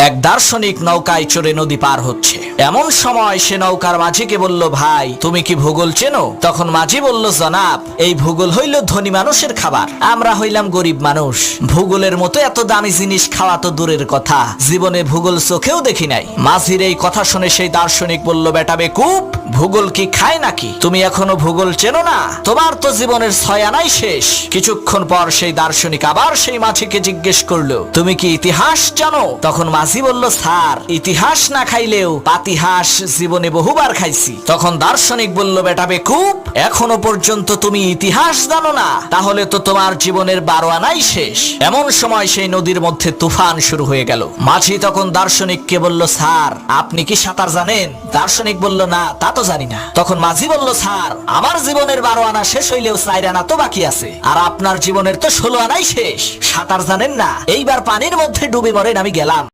এক দার্শনিক নৌকায় চড়ে নদী পার হচ্ছে। এমন সময় সে নৌকার মাঝিকে বলল, ভাই তুমি কি ভূগোল চেনো? তখন মাঝি বলল, জনাব, এই ভূগোল হইল ধনী মানুষের খাবার, আমরা হইলাম গরিব মানুষ। ভূগোলের মতো এত দামি জিনিস খাওয়া তো দূরের কথা, জীবনে ভূগোল চোখেও দেখি নাই। মাঝির এই কথা শুনে সেই দার্শনিক বলল, বেটা বেকুব, ভূগোল কি খায় নাকি? তুমি এখনো ভূগোল চেনো না? তোমার তো জীবনের 6 আনাই শেষ। কিছুক্ষণ পর সেই দার্শনিক আবার সেই মাঝিকে জিজ্ঞেস করলো, তুমি কি ইতিহাস জানো? তখন মাঝি বলল, স্যার, ইতিহাস না খাইলেও পাতিহাস জীবনে বহুবার খাইছি। তখন দার্শনিক বলল, বেটা বেকুব, এখনো পর্যন্ত তুমি ইতিহাস জানো না? তাহলে তো তোমার জীবনের 12 আনাই শেষ। এমন সময় সেই নদীর মধ্যে তুফান শুরু হয়ে গেল। মাঝি তখন দার্শনিককে বলল, স্যার, আপনি কি সাঁতার জানেন? দার্শনিক বলল, না, তা তো জানি না। তখন মাঝি বলল, স্যার, আমার জীবনের 12 আনা শেষ হইলেও 4 আনা তো বাকি আছে, আর আপনার জীবনের তো 16 আনাই শেষ। সাঁতার জানেন না? এইবার পানির মধ্যে ডুবে মরেন, আমি গেলাম।